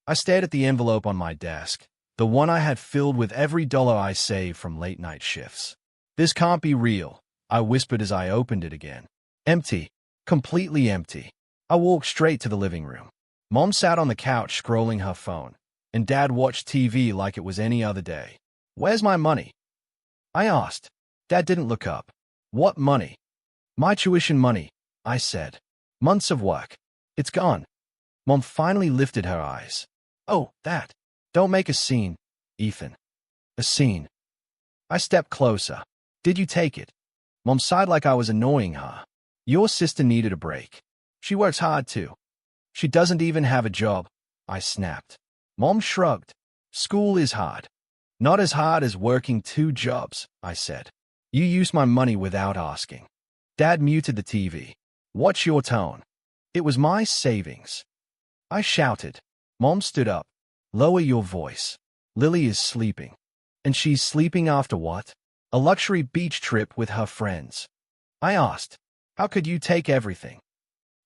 I stared at the envelope on my desk, the one I had filled with every dollar I saved from late-night shifts. This can't be real, I whispered as I opened it again. Empty. Completely empty. I walked straight to the living room. Mom sat on the couch scrolling her phone, and Dad watched TV like it was any other day. "Where's my money?" I asked. Dad didn't look up. "What money?" "My tuition money," I said. "Months of work. It's gone." Mom finally lifted her eyes. "Oh, that. Don't make a scene, Ethan." "A scene?" I stepped closer. "Did you take it?" Mom sighed like I was annoying her. "Your sister needed a break. She works hard too." "She doesn't even have a job," I snapped. Mom shrugged. "School is hard." "Not as hard as working 2 jobs," I said. "You used my money without asking." Dad muted the TV. "What's your tone?" "It was my savings." I shouted. Mom stood up. "Lower your voice. Lily is sleeping." "And she's sleeping after what?" "A luxury beach trip with her friends." I asked. "How could you take everything?"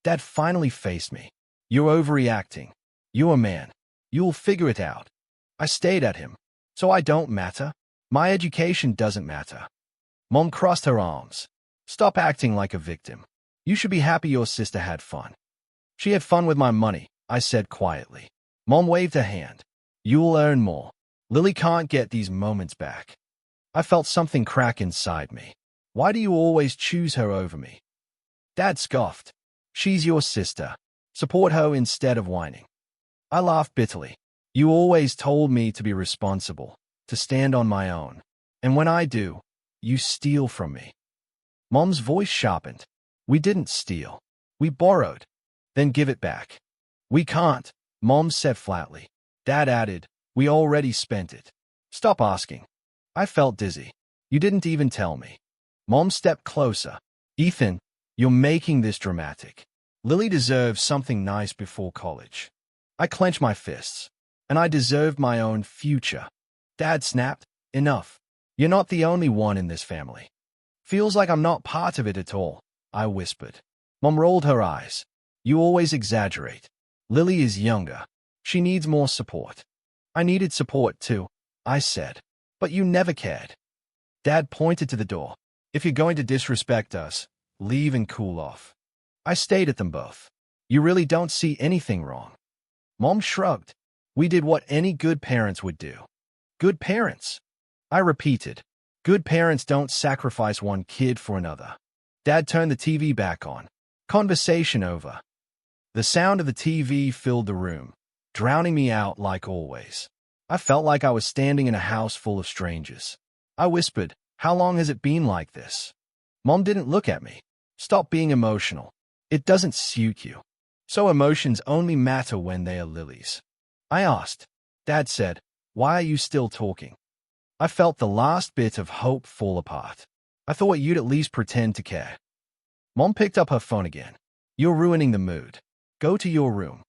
Dad finally faced me. "You're overreacting. You're a man. You'll figure it out." I stared at him. "So I don't matter? My education doesn't matter." Mom crossed her arms. "Stop acting like a victim. You should be happy your sister had fun." "She had fun with my money," I said quietly. Mom waved her hand. "You'll earn more. Lily can't get these moments back." I felt something crack inside me. "Why do you always choose her over me?" Dad scoffed. "She's your sister. Support her instead of whining." I laughed bitterly. "You always told me to be responsible, to stand on my own. And when I do, you steal from me." Mom's voice sharpened. "We didn't steal. We borrowed. Then give it back." "We can't," Mom said flatly. Dad added, "We already spent it." "Stop asking." I felt dizzy. "You didn't even tell me." Mom stepped closer. "Ethan, you're making this dramatic. Lily deserves something nice before college." I clenched my fists. "And I deserved my own future." Dad snapped. "Enough. You're not the only one in this family." "Feels like I'm not part of it at all," I whispered. Mom rolled her eyes. "You always exaggerate. Lily is younger. She needs more support." "I needed support too," I said. "But you never cared." Dad pointed to the door. "If you're going to disrespect us, leave and cool off." I stared at them both. "You really don't see anything wrong." Mom shrugged. "We did what any good parents would do." "Good parents?" I repeated. "Good parents don't sacrifice one kid for another." Dad turned the TV back on. Conversation over. The sound of the TV filled the room, drowning me out like always. I felt like I was standing in a house full of strangers. I whispered, "How long has it been like this?" Mom didn't look at me. "Stop being emotional. It doesn't suit you." "So emotions only matter when they are Lily's?" I asked. Dad said, "Why are you still talking?" I felt the last bit of hope fall apart. "I thought you'd at least pretend to care." Mom picked up her phone again. "You're ruining the mood. Go to your room."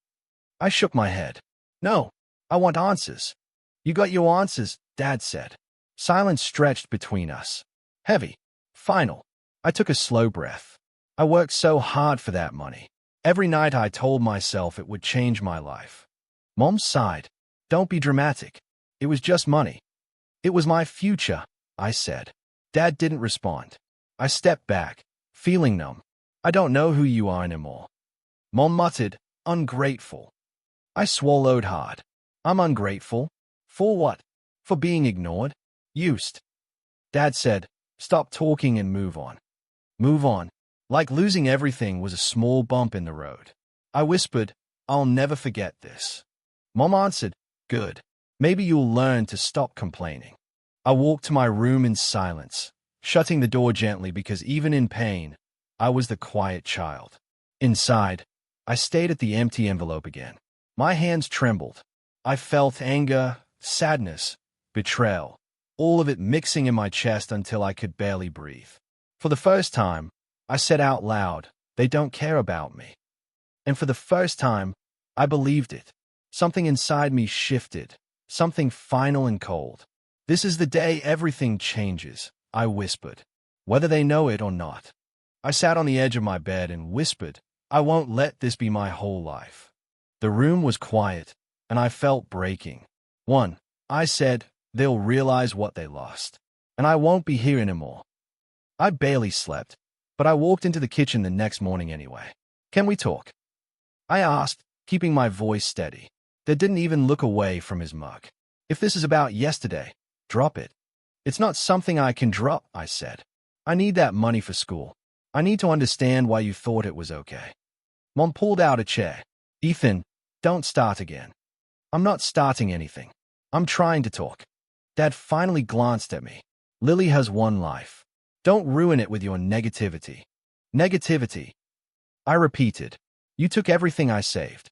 I shook my head. "No, I want answers." "You got your answers," Dad said. Silence stretched between us. Heavy. Final. I took a slow breath. I worked so hard for that money. Every night I told myself it would change my life. Mom sighed. "Don't be dramatic. It was just money." "It was my future," I said. Dad didn't respond. I stepped back, feeling numb. "I don't know who you are anymore." Mom muttered, "Ungrateful." I swallowed hard. "I'm ungrateful? For what? For being ignored? Used." Dad said, "Stop talking and move on." Move on. Like losing everything was a small bump in the road. I whispered, "I'll never forget this." Mom answered, "Good. Maybe you'll learn to stop complaining." I walked to my room in silence, shutting the door gently because even in pain, I was the quiet child. Inside, I stared at the empty envelope again. My hands trembled. I felt anger, sadness, betrayal, all of it mixing in my chest until I could barely breathe. For the first time, I said out loud, "They don't care about me." And for the first time, I believed it. Something inside me shifted, something final and cold. "This is the day everything changes," I whispered, whether they know it or not. I sat on the edge of my bed and whispered, "I won't let this be my whole life." The room was quiet, and I felt breaking. 1. I said, they'll realize what they lost, and I won't be here anymore. I barely slept, but I walked into the kitchen the next morning anyway. Can we talk? I asked, keeping my voice steady. Dad didn't even look away from his mug. If this is about yesterday, drop it. It's not something I can drop, I said. I need that money for school. I need to understand why you thought it was okay. Mom pulled out a chair. Ethan, don't start again. I'm not starting anything. I'm trying to talk. Dad finally glanced at me. Lily has one life. Don't ruin it with your negativity. Negativity. I repeated. You took everything I saved.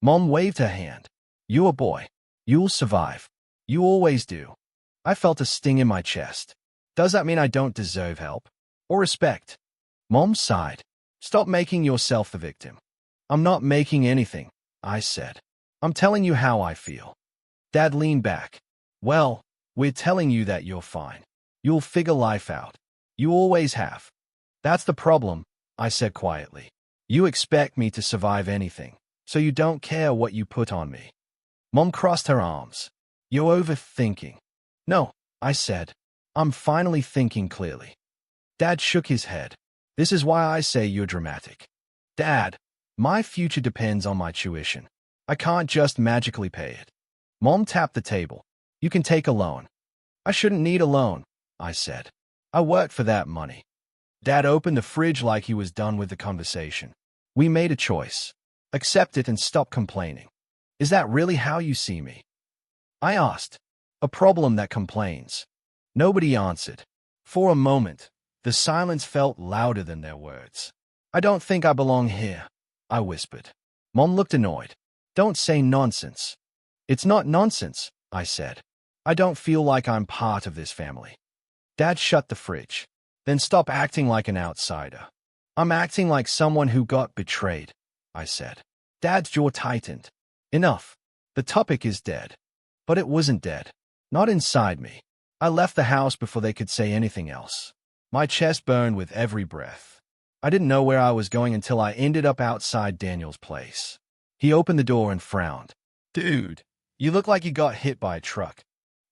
Mom waved her hand. You're a boy. You'll survive. You always do. I felt a sting in my chest. Does that mean I don't deserve help? Or respect? Mom sighed. Stop making yourself the victim. I'm not making anything, I said. I'm telling you how I feel. Dad leaned back. Well, we're telling you that you're fine. You'll figure life out. You always have. That's the problem, I said quietly. You expect me to survive anything, so you don't care what you put on me. Mom crossed her arms. You're overthinking. No, I said. I'm finally thinking clearly. Dad shook his head. This is why I say you're dramatic. Dad, my future depends on my tuition. I can't just magically pay it. Mom tapped the table. You can take a loan. I shouldn't need a loan, I said. I worked for that money. Dad opened the fridge like he was done with the conversation. We made a choice. Accept it and stop complaining. Is that really how you see me? I asked. A problem that complains. Nobody answered. For a moment, the silence felt louder than their words. I don't think I belong here, I whispered. Mom looked annoyed. Don't say nonsense. It's not nonsense, I said. I don't feel like I'm part of this family. Dad shut the fridge. Then stop acting like an outsider. I'm acting like someone who got betrayed, I said. Dad's jaw tightened. Enough. The topic is dead. But it wasn't dead. Not inside me. I left the house before they could say anything else. My chest burned with every breath. I didn't know where I was going until I ended up outside Daniel's place. He opened the door and frowned. Dude, you look like you got hit by a truck.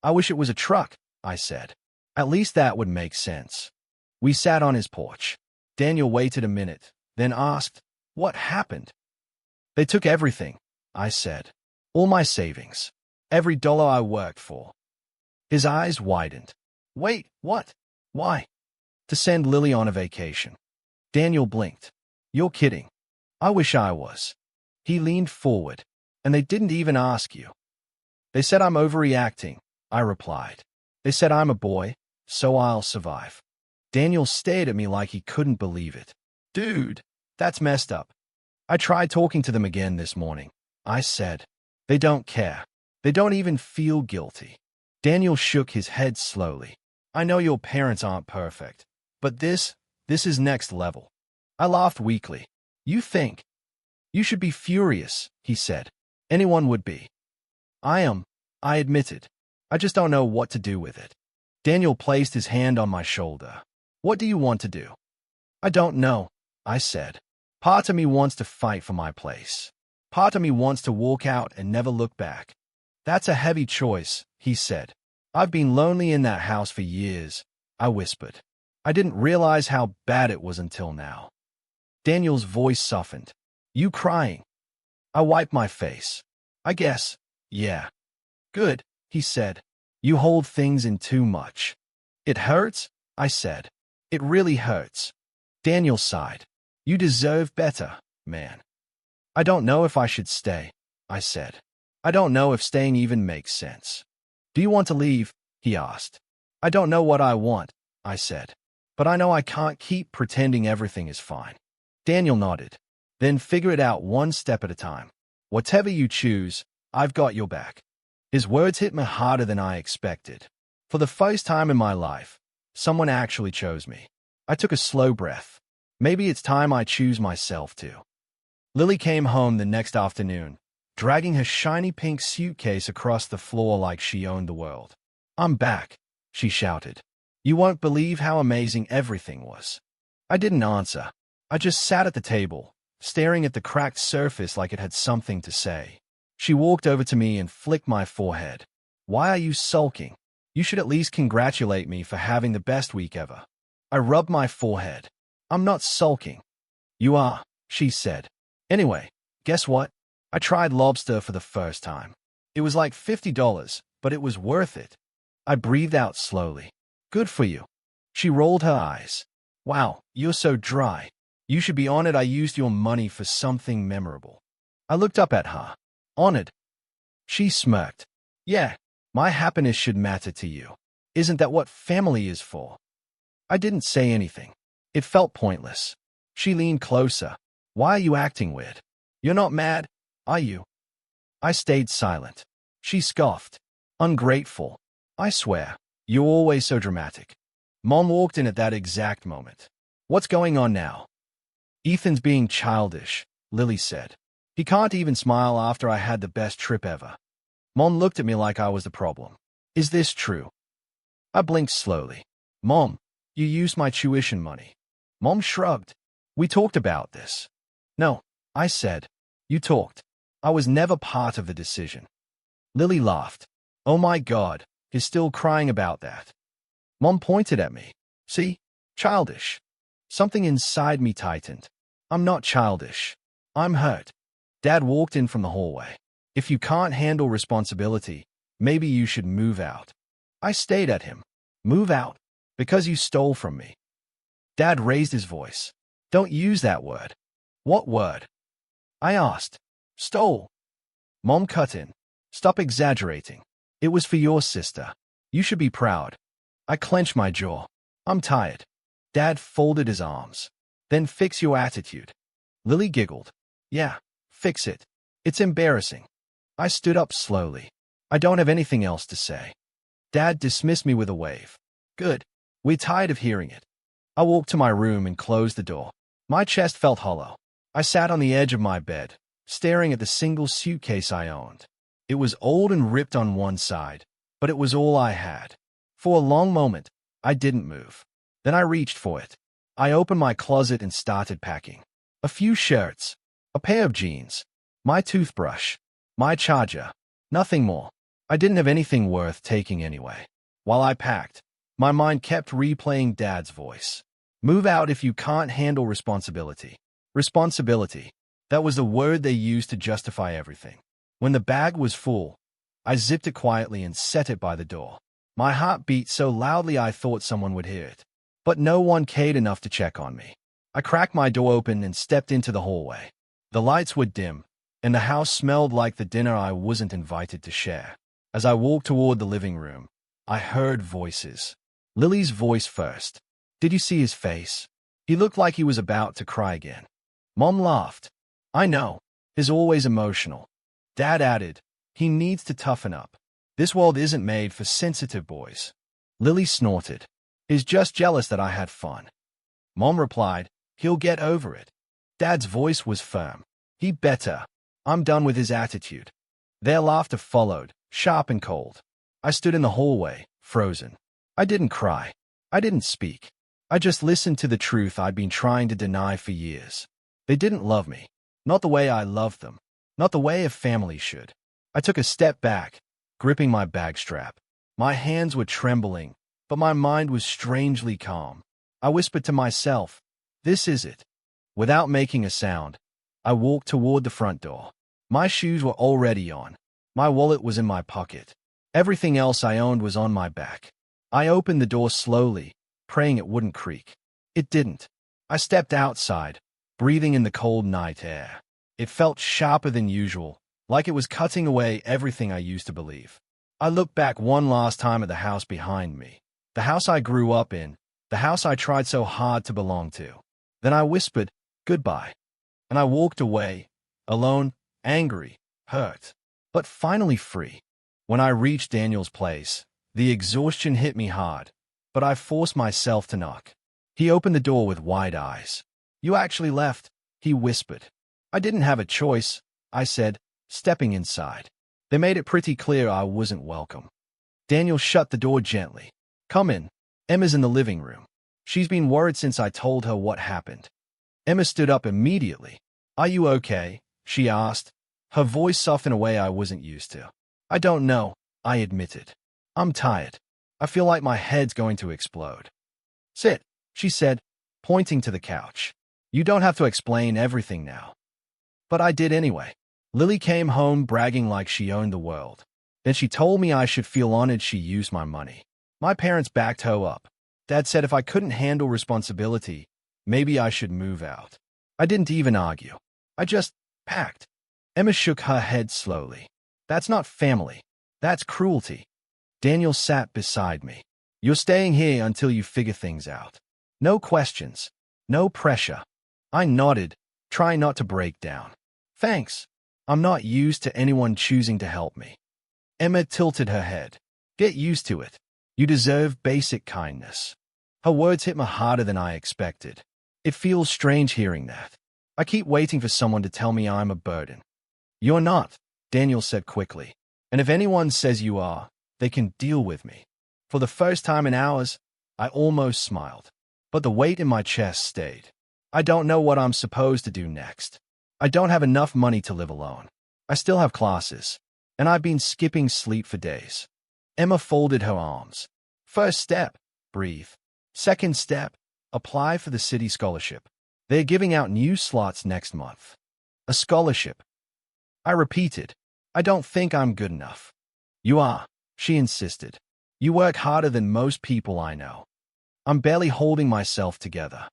I wish it was a truck, I said. At least that would make sense. We sat on his porch. Daniel waited a minute, then asked, What happened? They took everything, I said. All my savings. Every dollar I worked for. His eyes widened. Wait, what? Why? To send Lily on a vacation. Daniel blinked. You're kidding. I wish I was. He leaned forward. And they didn't even ask you. They said I'm overreacting, I replied. They said I'm a boy, so I'll survive. Daniel stared at me like he couldn't believe it. Dude, that's messed up. I tried talking to them again this morning. I said. They don't care. They don't even feel guilty. Daniel shook his head slowly. I know your parents aren't perfect, but this is next level. I laughed weakly. You think? You should be furious, he said. Anyone would be. I am, I admitted. I just don't know what to do with it. Daniel placed his hand on my shoulder. What do you want to do? I don't know, I said. Part of me wants to fight for my place. Part of me wants to walk out and never look back. That's a heavy choice, he said. I've been lonely in that house for years, I whispered. I didn't realize how bad it was until now. Daniel's voice softened. You crying? I wiped my face. I guess, yeah. Good, he said. You hold things in too much. It hurts, I said. It really hurts. Daniel sighed. You deserve better, man. I don't know if I should stay, I said. I don't know if staying even makes sense. Do you want to leave? He asked. I don't know what I want, I said. But I know I can't keep pretending everything is fine. Daniel nodded. Then figure it out one step at a time. Whatever you choose, I've got your back. His words hit me harder than I expected. For the first time in my life, someone actually chose me. I took a slow breath. Maybe it's time I choose myself too. Lily came home the next afternoon, dragging her shiny pink suitcase across the floor like she owned the world. I'm back, she shouted. You won't believe how amazing everything was. I didn't answer. I just sat at the table, staring at the cracked surface like it had something to say. She walked over to me and flicked my forehead. Why are you sulking? You should at least congratulate me for having the best week ever. I rubbed my forehead. I'm not sulking. You are, she said. Anyway, guess what? I tried lobster for the first time. It was like $50, but it was worth it. I breathed out slowly. Good for you. She rolled her eyes. Wow, you're so dry. You should be honored I used your money for something memorable. I looked up at her. Honored? She smirked. Yeah, my happiness should matter to you. Isn't that what family is for? I didn't say anything. It felt pointless. She leaned closer. Why are you acting weird? You're not mad, are you? I stayed silent. She scoffed. Ungrateful. I swear, you're always so dramatic. Mom walked in at that exact moment. What's going on now? Ethan's being childish, Lily said. He can't even smile after I had the best trip ever. Mom looked at me like I was the problem. Is this true? I blinked slowly. Mom, you used my tuition money. Mom shrugged. We talked about this. No, I said. You talked. I was never part of the decision. Lily laughed. Oh my God, he's still crying about that. Mom pointed at me. See? Childish. Something inside me tightened. I'm not childish. I'm hurt. Dad walked in from the hallway. If you can't handle responsibility, maybe you should move out. I stayed at him. Move out? Because you stole from me. Dad raised his voice. Don't use that word. What word? I asked. Stole. Mom cut in. Stop exaggerating. It was for your sister. You should be proud. I clenched my jaw. I'm tired. Dad folded his arms. Then fix your attitude. Lily giggled. Yeah, fix it. It's embarrassing. I stood up slowly. I don't have anything else to say. Dad dismissed me with a wave. Good. We're tired of hearing it. I walked to my room and closed the door. My chest felt hollow. I sat on the edge of my bed, staring at the single suitcase I owned. It was old and ripped on one side, but it was all I had. For a long moment, I didn't move. Then I reached for it. I opened my closet and started packing. A few shirts, a pair of jeans, my toothbrush, my charger, nothing more. I didn't have anything worth taking anyway. While I packed, my mind kept replaying Dad's voice. Move out if you can't handle responsibility. Responsibility. That was the word they used to justify everything. When the bag was full, I zipped it quietly and set it by the door. My heart beat so loudly I thought someone would hear it. But no one cared enough to check on me. I cracked my door open and stepped into the hallway. The lights were dim, and the house smelled like the dinner I wasn't invited to share. As I walked toward the living room, I heard voices. Lily's voice first. Did you see his face? He looked like he was about to cry again. Mom laughed. I know. He's always emotional. Dad added, he needs to toughen up. This world isn't made for sensitive boys. Lily snorted. He's just jealous that I had fun. Mom replied, he'll get over it. Dad's voice was firm. He better. I'm done with his attitude. Their laughter followed, sharp and cold. I stood in the hallway, frozen. I didn't cry. I didn't speak. I just listened to the truth I'd been trying to deny for years. They didn't love me. Not the way I loved them. Not the way a family should. I took a step back, gripping my bag strap. My hands were trembling, but my mind was strangely calm. I whispered to myself, this is it. Without making a sound, I walked toward the front door. My shoes were already on. My wallet was in my pocket. Everything else I owned was on my back. I opened the door slowly, praying it wouldn't creak. It didn't. I stepped outside, breathing in the cold night air. It felt sharper than usual, like it was cutting away everything I used to believe. I looked back one last time at the house behind me. The house I grew up in, the house I tried so hard to belong to. Then I whispered, goodbye. And I walked away, alone, angry, hurt, but finally free. When I reached Daniel's place, the exhaustion hit me hard, but I forced myself to knock. He opened the door with wide eyes. You actually left, he whispered. I didn't have a choice, I said, stepping inside. They made it pretty clear I wasn't welcome. Daniel shut the door gently. Come in. Emma's in the living room. She's been worried since I told her what happened. Emma stood up immediately. Are you okay? She asked. Her voice softened in a way I wasn't used to. I don't know, I admitted. I'm tired. I feel like my head's going to explode. Sit, she said, pointing to the couch. You don't have to explain everything now. But I did anyway. Lily came home bragging like she owned the world. Then she told me I should feel honored she used my money. My parents backed her up. Dad said if I couldn't handle responsibility, maybe I should move out. I didn't even argue. I just packed. Emma shook her head slowly. That's not family. That's cruelty. Daniel sat beside me. You're staying here until you figure things out. No questions. No pressure. I nodded, trying not to break down. Thanks. I'm not used to anyone choosing to help me. Emma tilted her head. Get used to it. You deserve basic kindness. Her words hit me harder than I expected. It feels strange hearing that. I keep waiting for someone to tell me I'm a burden. You're not, Daniel said quickly. And if anyone says you are, they can deal with me. For the first time in hours, I almost smiled. But the weight in my chest stayed. I don't know what I'm supposed to do next. I don't have enough money to live alone. I still have classes. And I've been skipping sleep for days. Emma folded her arms. First step, breathe. Second step, apply for the city scholarship. They're giving out new slots next month. A scholarship. I repeated, I don't think I'm good enough. You are, she insisted. You work harder than most people I know. I'm barely holding myself together.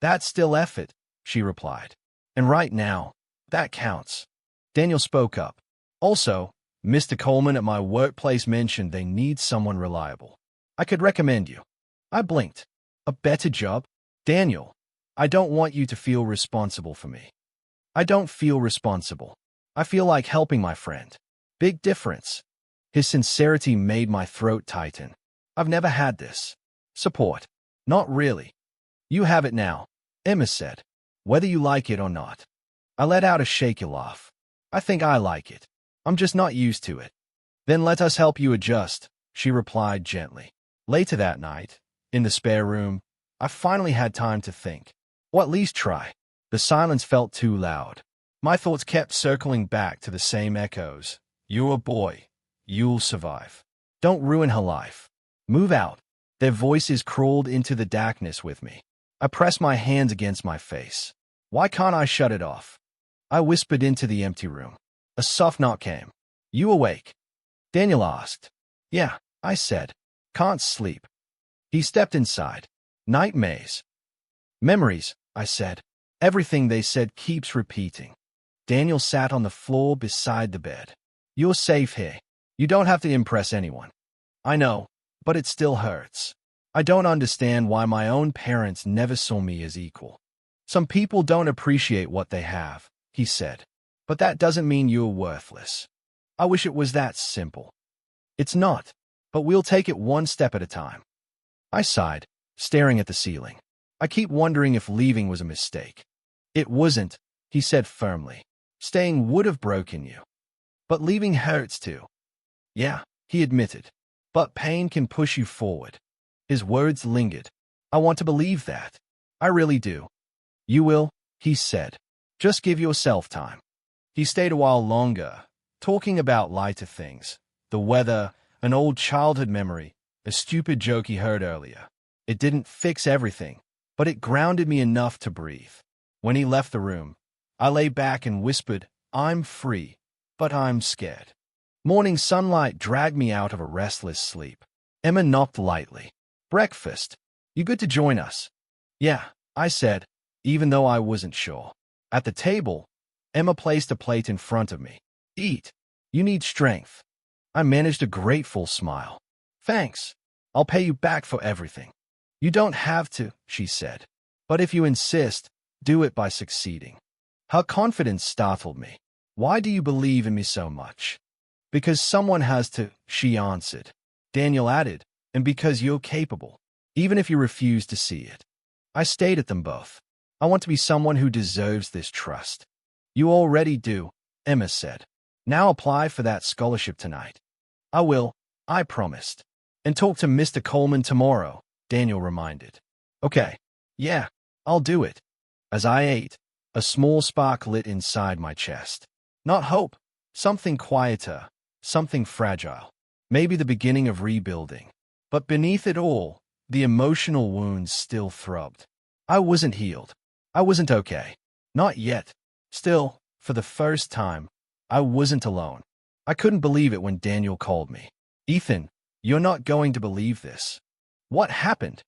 That's still effort, she replied. And right now, that counts. Daniel spoke up. Also, Mr. Coleman at my workplace mentioned they need someone reliable. I could recommend you. I blinked. A better job? Daniel, I don't want you to feel responsible for me. I don't feel responsible. I feel like helping my friend. Big difference. His sincerity made my throat tighten. I've never had this. Support. Not really. You have it now, Emma said. Whether you like it or not. I let out a shaky laugh. I think I like it. I'm just not used to it. Then let us help you adjust, she replied gently. Later that night, in the spare room, I finally had time to think. Or at least try. The silence felt too loud. My thoughts kept circling back to the same echoes. You're a boy. You'll survive. Don't ruin her life. Move out. Their voices crawled into the darkness with me. I pressed my hands against my face. Why can't I shut it off? I whispered into the empty room. A soft knock came. You awake? Daniel asked. Yeah, I said. Can't sleep. He stepped inside. Nightmares. Memories, I said. Everything they said keeps repeating. Daniel sat on the floor beside the bed. You're safe here. You don't have to impress anyone. I know, but it still hurts. I don't understand why my own parents never saw me as equal. Some people don't appreciate what they have, he said. But that doesn't mean you're worthless. I wish it was that simple. It's not, but we'll take it one step at a time. I sighed, staring at the ceiling. I keep wondering if leaving was a mistake. It wasn't, he said firmly. Staying would have broken you. But leaving hurts too. Yeah, he admitted. But pain can push you forward. His words lingered. I want to believe that. I really do. You will, he said. Just give yourself time. He stayed a while longer, talking about lighter things. The weather, an old childhood memory, a stupid joke he heard earlier. It didn't fix everything, but it grounded me enough to breathe. When he left the room, I lay back and whispered, I'm free, but I'm scared. Morning sunlight dragged me out of a restless sleep. Emma knocked lightly. Breakfast. You good to join us? Yeah, I said, even though I wasn't sure. At the table, Emma placed a plate in front of me. Eat. You need strength. I managed a grateful smile. Thanks. I'll pay you back for everything. You don't have to, she said. But if you insist, do it by succeeding. Her confidence startled me. Why do you believe in me so much? Because someone has to, she answered. Daniel added, and because you're capable, even if you refuse to see it. I stayed at them both. I want to be someone who deserves this trust. You already do, Emma said. Now apply for that scholarship tonight. I will, I promised. And talk to Mr. Coleman tomorrow, Daniel reminded. Okay, yeah, I'll do it. As I ate, a small spark lit inside my chest. Not hope. Something quieter. Something fragile. Maybe the beginning of rebuilding. But beneath it all, the emotional wounds still throbbed. I wasn't healed. I wasn't okay. Not yet. Still, for the first time, I wasn't alone. I couldn't believe it when Daniel called me. Ethan, you're not going to believe this. What happened?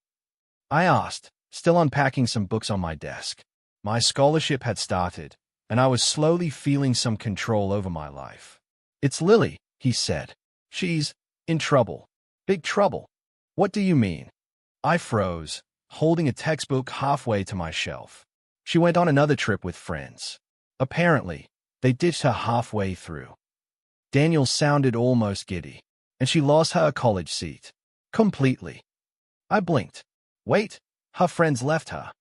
I asked, still unpacking some books on my desk. My scholarship had started, and I was slowly feeling some control over my life. It's Lily, he said. She's in trouble. Big trouble. What do you mean? I froze, holding a textbook halfway to my shelf. She went on another trip with friends. Apparently, they ditched her halfway through. Daniel sounded almost giddy, and she lost her college seat. Completely. I blinked. Wait, her friends left her.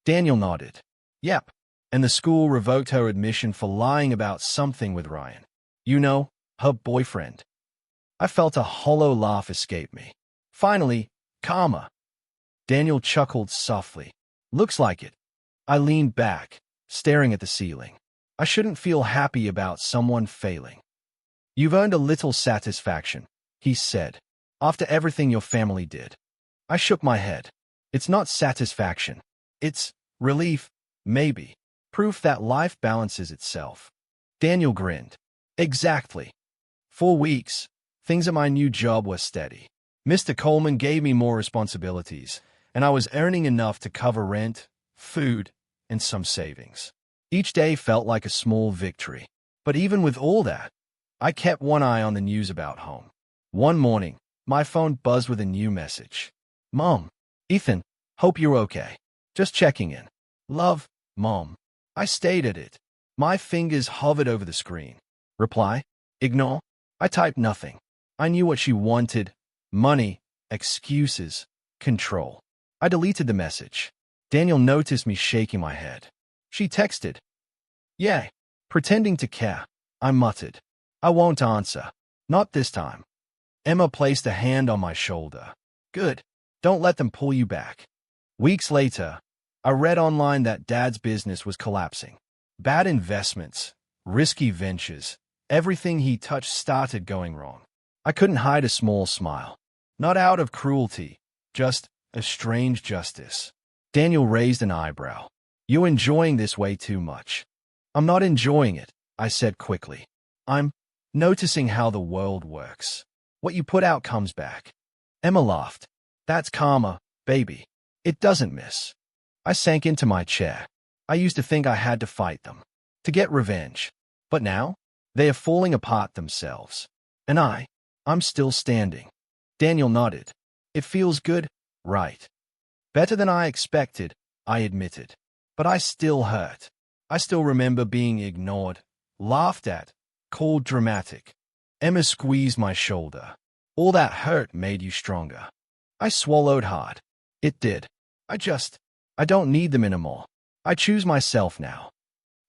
Daniel nodded. Yep, and the school revoked her admission for lying about something with Ryan. You know, her boyfriend. I felt a hollow laugh escape me. Finally, karma. Daniel chuckled softly. Looks like it. I leaned back, staring at the ceiling. I shouldn't feel happy about someone failing. You've earned a little satisfaction, he said, after everything your family did. I shook my head. It's not satisfaction. It's relief, maybe. Proof that life balances itself. Daniel grinned. Exactly. 4 weeks. Things at my new job were steady. Mr. Coleman gave me more responsibilities, and I was earning enough to cover rent, food, and some savings. Each day felt like a small victory. But even with all that, I kept one eye on the news about home. One morning, my phone buzzed with a new message. Mom, Ethan, hope you're okay. Just checking in. Love, Mom. I stayed at it. My fingers hovered over the screen. Reply? Ignore? I typed nothing. I knew what she wanted. Money, excuses, control. I deleted the message. Daniel noticed me shaking my head. She texted. Yay. Pretending to care. I muttered. I won't answer. Not this time. Emma placed a hand on my shoulder. Good. Don't let them pull you back. Weeks later, I read online that Dad's business was collapsing. Bad investments, risky ventures, everything he touched started going wrong. I couldn't hide a small smile. Not out of cruelty, just a strange justice. Daniel raised an eyebrow. You're enjoying this way too much. I'm not enjoying it, I said quickly. I'm noticing how the world works. What you put out comes back. Emma laughed. That's karma, baby. It doesn't miss. I sank into my chair. I used to think I had to fight them, to get revenge. But now, they are falling apart themselves. And I'm still standing. Daniel nodded. It feels good, right? Better than I expected, I admitted. But I still hurt. I still remember being ignored, laughed at, called dramatic. Emma squeezed my shoulder. All that hurt made you stronger. I swallowed hard. It did. I don't need them anymore. I choose myself now.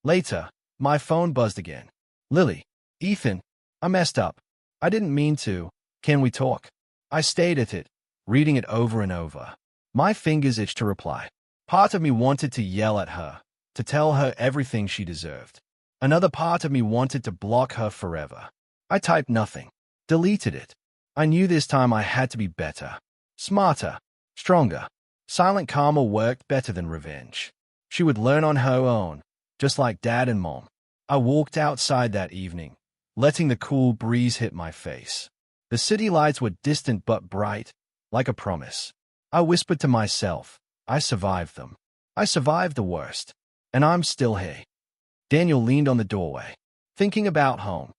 Later, my phone buzzed again. Lily, Ethan, I messed up. I didn't mean to. Can we talk? I stayed at it, reading it over and over. My fingers itched to reply. Part of me wanted to yell at her, to tell her everything she deserved. Another part of me wanted to block her forever. I typed nothing, deleted it. I knew this time I had to be better, smarter, stronger. Silent karma worked better than revenge. She would learn on her own, just like Dad and Mom. I walked outside that evening, letting the cool breeze hit my face. The city lights were distant but bright, like a promise. I whispered to myself, I survived them. I survived the worst. And I'm still here. Daniel leaned on the doorway, thinking about home.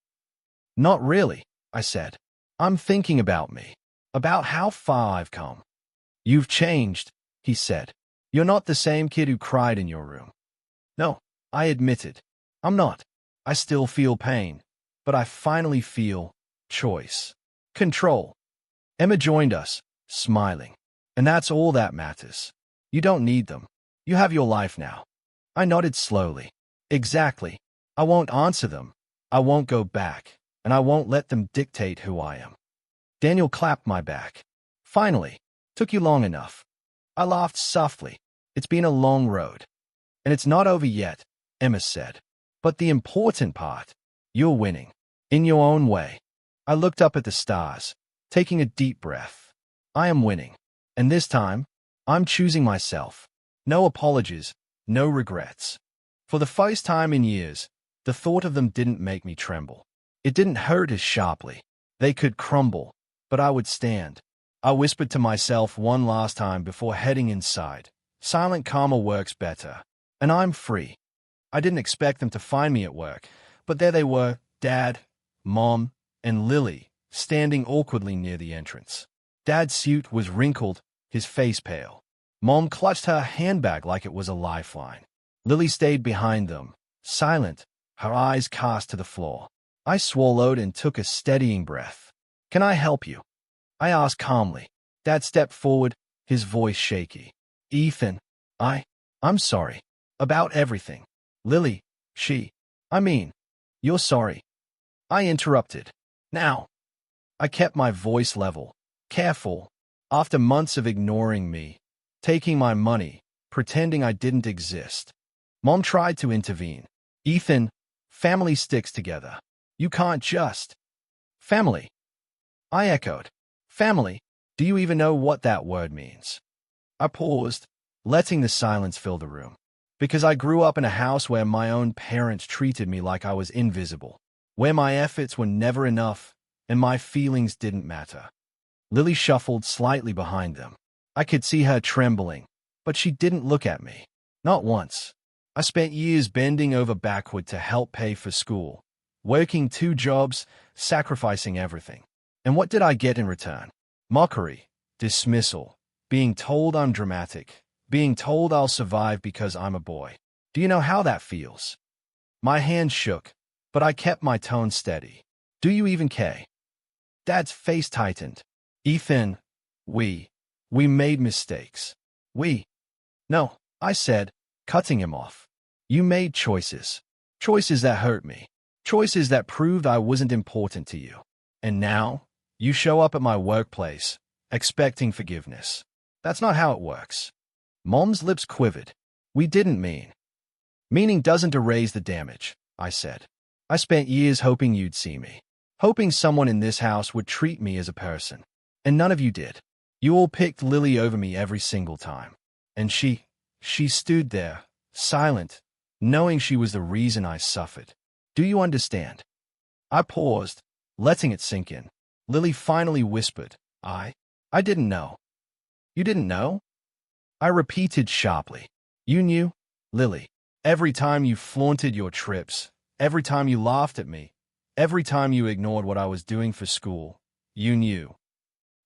Not really, I said. I'm thinking about me, about how far I've come. You've changed, he said. You're not the same kid who cried in your room. No, I admitted. I'm not. I still feel pain, but I finally feel choice, control. Emma joined us, smiling. And that's all that matters. You don't need them. You have your life now. I nodded slowly. Exactly. I won't answer them. I won't go back, and I won't let them dictate who I am. Daniel clapped my back. Finally. Took you long enough. I laughed softly. It's been a long road. And it's not over yet, Emma said. But the important part, you're winning. In your own way. I looked up at the stars, taking a deep breath. I am winning. And this time, I'm choosing myself. No apologies, no regrets. For the first time in years, the thought of them didn't make me tremble. It didn't hurt as sharply. They could crumble, but I would stand. I whispered to myself one last time before heading inside. Silent karma works better. And I'm free. I didn't expect them to find me at work, but there they were, Dad, Mom, and Lily, standing awkwardly near the entrance. Dad's suit was wrinkled, his face pale. Mom clutched her handbag like it was a lifeline. Lily stayed behind them, silent, her eyes cast to the floor. I swallowed and took a steadying breath. Can I help you? I asked calmly. Dad stepped forward, his voice shaky. Ethan, I'm sorry. About everything. Lily, you're sorry. I interrupted. Now. I kept my voice level, careful. After months of ignoring me, taking my money, pretending I didn't exist. Mom tried to intervene. Ethan, family sticks together. You can't just. Family. I echoed. Family. Do you even know what that word means? I paused, letting the silence fill the room. Because I grew up in a house where my own parents treated me like I was invisible, where my efforts were never enough, and my feelings didn't matter. Lily shuffled slightly behind them. I could see her trembling, but she didn't look at me. Not once. I spent years bending over backward to help pay for school, working 2 jobs, sacrificing everything. And what did I get in return? Mockery, dismissal, being told I'm dramatic, being told I'll survive because I'm a boy. Do you know how that feels? My hand shook, but I kept my tone steady. Do you even care? Dad's face tightened. Ethan, we made mistakes. No, I said, cutting him off. You made choices. Choices that hurt me. Choices that proved I wasn't important to you. And now, you show up at my workplace, expecting forgiveness. That's not how it works. Mom's lips quivered. We didn't mean. Meaning doesn't erase the damage, I said. I spent years hoping you'd see me. Hoping someone in this house would treat me as a person. And none of you did. You all picked Lily over me every single time. And she stood there, silent, knowing she was the reason I suffered. Do you understand? I paused, letting it sink in. Lily finally whispered, I didn't know. You didn't know? I repeated sharply. You knew, Lily. Every time you flaunted your trips, every time you laughed at me, every time you ignored what I was doing for school, you knew.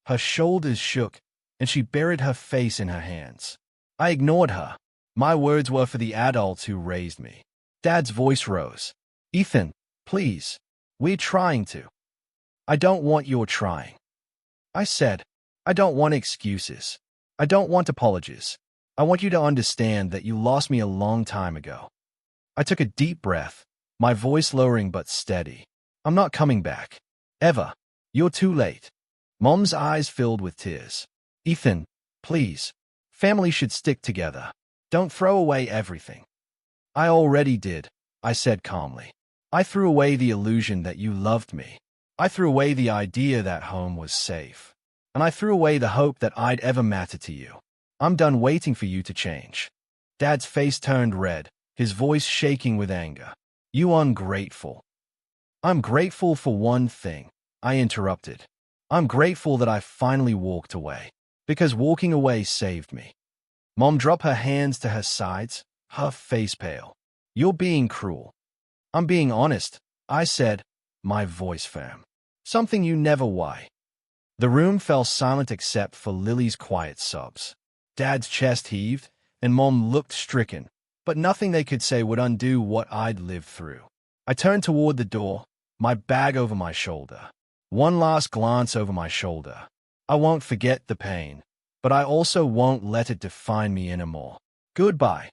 Her shoulders shook, and she buried her face in her hands. I ignored her. My words were for the adults who raised me. Dad's voice rose. Ethan, please. We're trying to. I don't want your trying. I said, I don't want excuses. I don't want apologies. I want you to understand that you lost me a long time ago. I took a deep breath, my voice lowering but steady. I'm not coming back. Ever. You're too late. Mom's eyes filled with tears. Ethan, please. Family should stick together. Don't throw away everything. I already did, I said calmly. I threw away the illusion that you loved me. I threw away the idea that home was safe. And I threw away the hope that I'd ever matter to you. I'm done waiting for you to change. Dad's face turned red, his voice shaking with anger. You ungrateful. I'm grateful for one thing, I interrupted. I'm grateful that I finally walked away, because walking away saved me. Mom dropped her hands to her sides, her face pale. You're being cruel. I'm being honest, I said, my voice firm. Something you never why. The room fell silent except for Lily's quiet sobs. Dad's chest heaved, and Mom looked stricken, but nothing they could say would undo what I'd lived through. I turned toward the door, my bag over my shoulder. One last glance over my shoulder. I won't forget the pain, but I also won't let it define me anymore. Goodbye.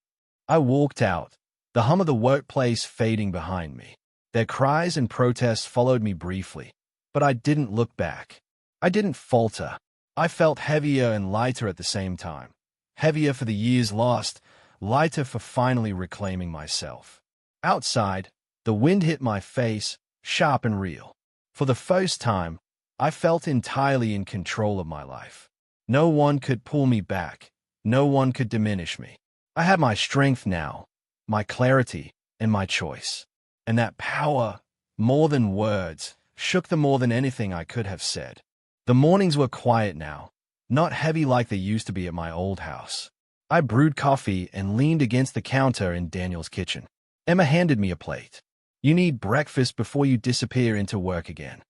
I walked out, the hum of the workplace fading behind me. Their cries and protests followed me briefly, but I didn't look back. I didn't falter. I felt heavier and lighter at the same time. Heavier for the years lost, lighter for finally reclaiming myself. Outside, The wind hit my face, sharp and real. For the first time, I felt entirely in control of my life. No one could pull me back. No one could diminish me. I had my strength now, my clarity, and my choice. And that power, more than words, shook them more than anything I could have said. The mornings were quiet now, not heavy like they used to be at my old house. I brewed coffee and leaned against the counter in Daniel's kitchen. Emma handed me a plate. "You need breakfast before you disappear into work again."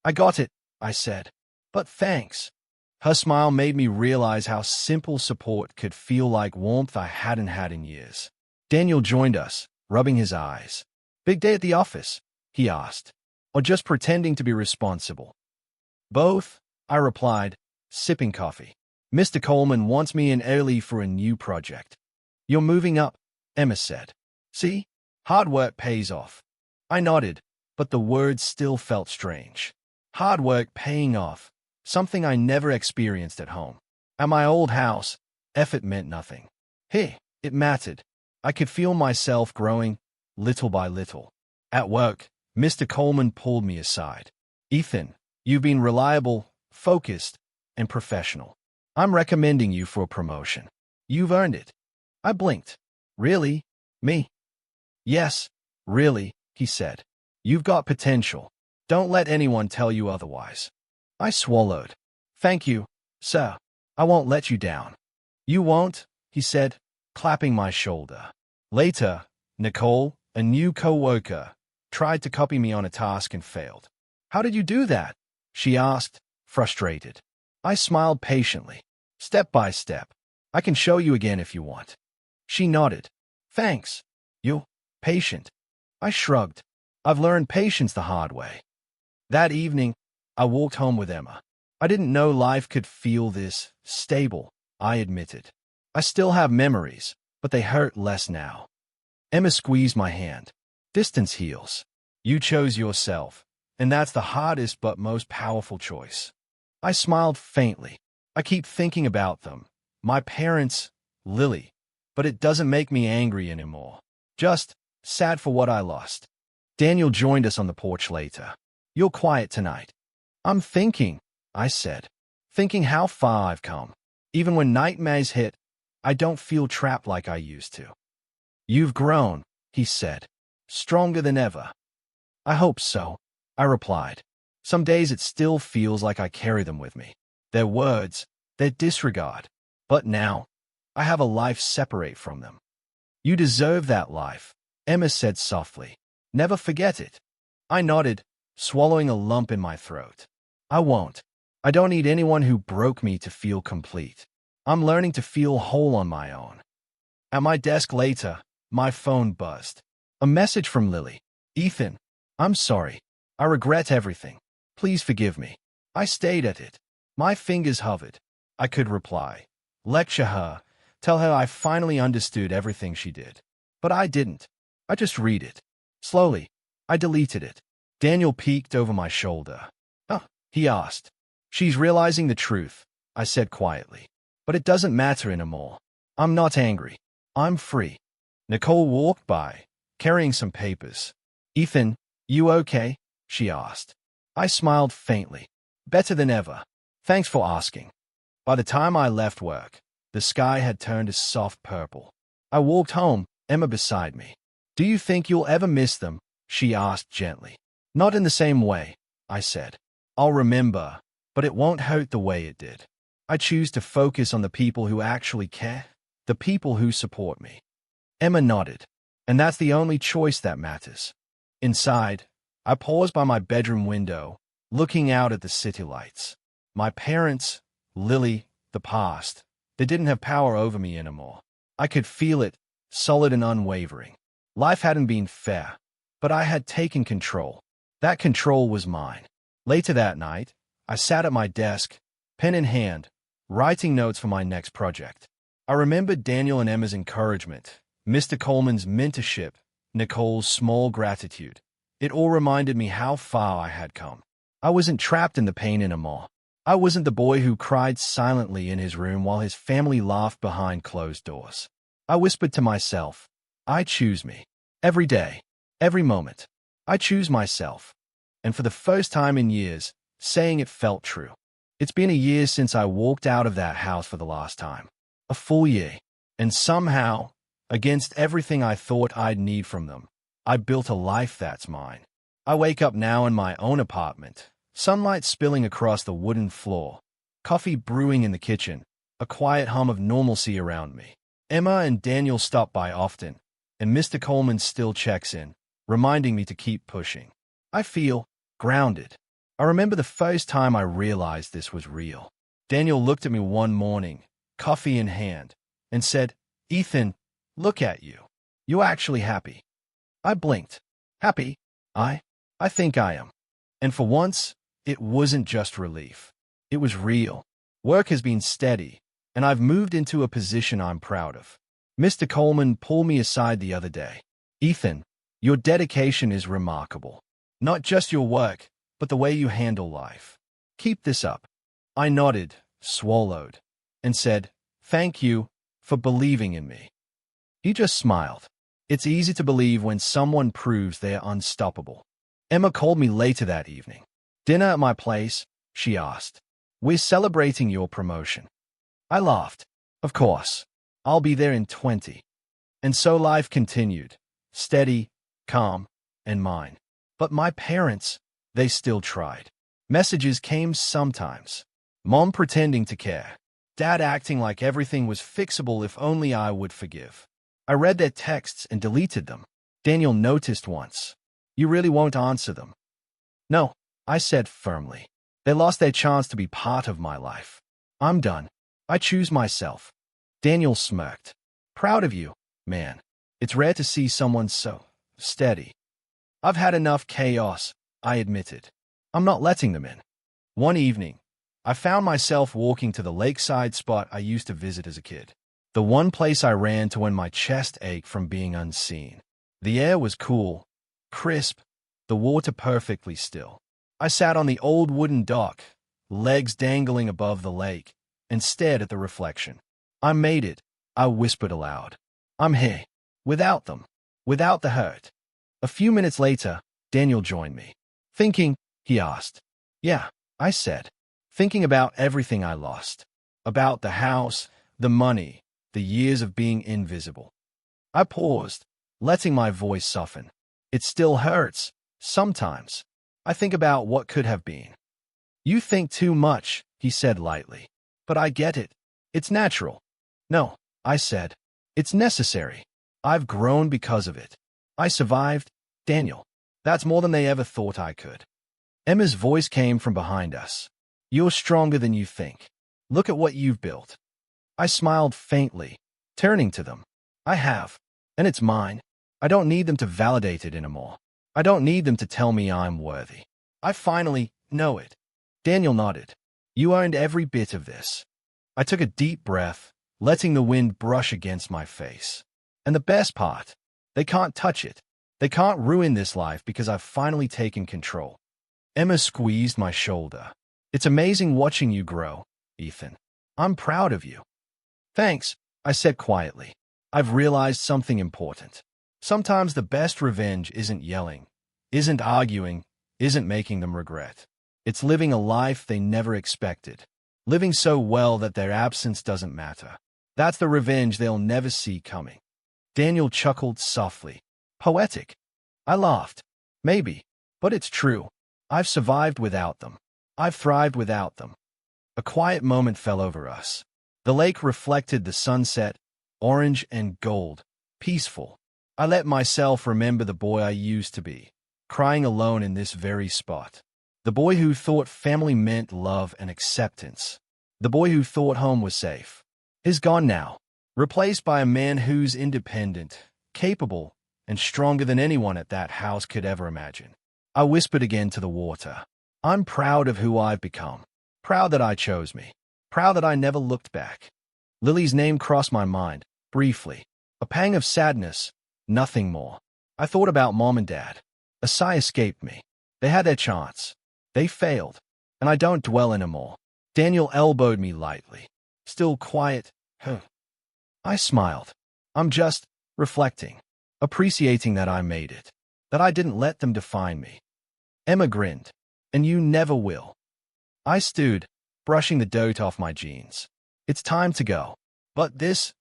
"I got it," I said. "But thanks." Her smile made me realize how simple support could feel like warmth I hadn't had in years. Daniel joined us, rubbing his eyes. "Big day at the office?" he asked. "Or just pretending to be responsible?" "Both," I replied, sipping coffee. "Mr. Coleman wants me in early for a new project." "You're moving up," Emma said. "See? Hard work pays off." I nodded, but the words still felt strange. Hard work paying off, something I never experienced at home. At my old house, effort meant nothing. Hey, it mattered. I could feel myself growing, little by little. At work, Mr. Coleman pulled me aside. "Ethan, you've been reliable, focused, and professional. I'm recommending you for a promotion. You've earned it." I blinked. "Really? Me?" "Yes, really," he said. "You've got potential. Don't let anyone tell you otherwise." I swallowed. "Thank you, sir. I won't let you down." "You won't," he said, clapping my shoulder. Later, Nicole, a new co-worker, tried to copy me on a task and failed. "How did you do that?" she asked, frustrated. I smiled patiently. "Step by step. I can show you again if you want." She nodded. "Thanks. You're patient." I shrugged. "I've learned patience the hard way." That evening, I walked home with Emma. I didn't know life could feel this stable, I admitted. I still have memories, but they hurt less now. Emma squeezed my hand. "Distance heals. You chose yourself, and that's the hardest but most powerful choice." I smiled faintly. I keep thinking about them. My parents, Lily. But it doesn't make me angry anymore. Just sad for what I lost. Daniel joined us on the porch later. "You're quiet tonight." "I'm thinking," I said. "Thinking how far I've come. Even when nightmares hit, I don't feel trapped like I used to." "You've grown," he said. "Stronger than ever." "I hope so," I replied. Some days it still feels like I carry them with me. Their words, their disregard. But now, I have a life separate from them. "You deserve that life," Emma said softly. "Never forget it." I nodded, swallowing a lump in my throat. "I won't. I don't need anyone who broke me to feel complete. I'm learning to feel whole on my own." At my desk later, my phone buzzed. A message from Lily. "Ethan, I'm sorry. I regret everything. Please forgive me." I stayed at it. My fingers hovered. I could reply, lecture her, tell her I finally understood everything she did. But I didn't. I just read it. Slowly, I deleted it. Daniel peeked over my shoulder. "Oh," he asked. "She's realizing the truth," I said quietly. "But it doesn't matter anymore. I'm not angry. I'm free." Nicole walked by, carrying some papers. "Ethan, you okay?" she asked. I smiled faintly. "Better than ever. Thanks for asking." By the time I left work, the sky had turned a soft purple. I walked home, Emma beside me. "Do you think you'll ever miss them?" she asked gently. "Not in the same way," I said. "I'll remember, but it won't hurt the way it did. I choose to focus on the people who actually care, the people who support me." Emma nodded. "And that's the only choice that matters." Inside, I paused by my bedroom window, looking out at the city lights. My parents, Lily, the past, they didn't have power over me anymore. I could feel it, solid and unwavering. Life hadn't been fair, but I had taken control. That control was mine. Later that night, I sat at my desk, pen in hand, writing notes for my next project. I remembered Daniel and Emma's encouragement, Mr. Coleman's mentorship, Nicole's small gratitude. It all reminded me how far I had come. I wasn't trapped in the pain anymore. I wasn't the boy who cried silently in his room while his family laughed behind closed doors. I whispered to myself, "I choose me." Every day. Every moment. I choose myself. And for the first time in years, saying it felt true. It's been a year since I walked out of that house for the last time. A full year. And somehow, against everything I thought I'd need from them, I built a life that's mine. I wake up now in my own apartment, sunlight spilling across the wooden floor, coffee brewing in the kitchen, a quiet hum of normalcy around me. Emma and Daniel stop by often, and Mr. Coleman still checks in, reminding me to keep pushing. I feel grounded. I remember the first time I realized this was real. Daniel looked at me one morning, coffee in hand, and said, "Ethan, look at you. You're actually happy." I blinked. Happy? I think I am. And for once, it wasn't just relief. It was real. Work has been steady, and I've moved into a position I'm proud of. Mr. Coleman pulled me aside the other day. "Ethan, your dedication is remarkable. Not just your work, but the way you handle life. Keep this up." I nodded, swallowed, and said, "Thank you for believing in me." He just smiled. It's easy to believe when someone proves they're unstoppable. Emma called me later that evening. "Dinner at my place?" she asked. "We're celebrating your promotion." I laughed. "Of course. I'll be there in 20. And so life continued. Steady, calm, and mine. But my parents, they still tried. Messages came sometimes. Mom pretending to care. Dad acting like everything was fixable if only I would forgive. I read their texts and deleted them. Daniel noticed once. "You really won't answer them?" "No," I said firmly. "They lost their chance to be part of my life. I'm done. I choose myself." Daniel smirked. "Proud of you, man. It's rare to see someone so steady." "I've had enough chaos," I admitted. "I'm not letting them in." One evening, I found myself walking to the lakeside spot I used to visit as a kid. The one place I ran to when my chest ached from being unseen. The air was cool, crisp, the water perfectly still. I sat on the old wooden dock, legs dangling above the lake, and stared at the reflection. "I made it," I whispered aloud. "I'm here. Without them. Without the hurt." A few minutes later, Daniel joined me. "Thinking?" he asked. "Yeah," I said. "Thinking about everything I lost. About the house, the money, the years of being invisible." I paused, letting my voice soften. "It still hurts, sometimes. I think about what could have been." "You think too much," he said lightly. "But I get it. It's natural." "No," I said. "It's necessary. I've grown because of it. I survived, Daniel. That's more than they ever thought I could." Emma's voice came from behind us. "You're stronger than you think. Look at what you've built." I smiled faintly, turning to them. "I have, and it's mine. I don't need them to validate it anymore. I don't need them to tell me I'm worthy. I finally know it." Daniel nodded. "You earned every bit of this." I took a deep breath, letting the wind brush against my face. And the best part, they can't touch it. They can't ruin this life because I've finally taken control. Emma squeezed my shoulder. "It's amazing watching you grow, Ethan. I'm proud of you." "Thanks," I said quietly. "I've realized something important. Sometimes the best revenge isn't yelling, isn't arguing, isn't making them regret. It's living a life they never expected. Living so well that their absence doesn't matter. That's the revenge they'll never see coming." Daniel chuckled softly. "Poetic." I laughed. "Maybe, but it's true. I've survived without them. I've thrived without them." A quiet moment fell over us. The lake reflected the sunset, orange and gold, peaceful. I let myself remember the boy I used to be, crying alone in this very spot. The boy who thought family meant love and acceptance. The boy who thought home was safe. Is gone now, replaced by a man who's independent, capable, and stronger than anyone at that house could ever imagine. I whispered again to the water. "I'm proud of who I've become. Proud that I chose me. Proud that I never looked back." Lily's name crossed my mind, briefly. A pang of sadness, nothing more. I thought about Mom and Dad. A sigh escaped me. They had their chance. They failed, and I don't dwell anymore. Daniel elbowed me lightly. "Still quiet, huh?" I smiled. "I'm just reflecting, appreciating that I made it, that I didn't let them define me. Emma grinned. And you never will. I stewed, brushing the dirt off my jeans. It's time to go. But this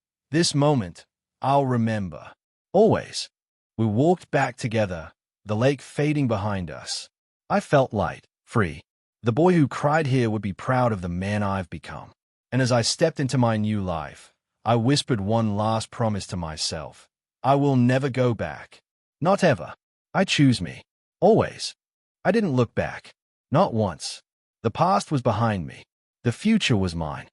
moment, I'll remember. Always. We walked back together, the lake fading behind us. I felt light, free. The boy who cried here would be proud of the man I've become. And as I stepped into my new life, I whispered one last promise to myself. I will never go back. Not ever. I choose me. Always. I didn't look back. Not once. The past was behind me. The future was mine.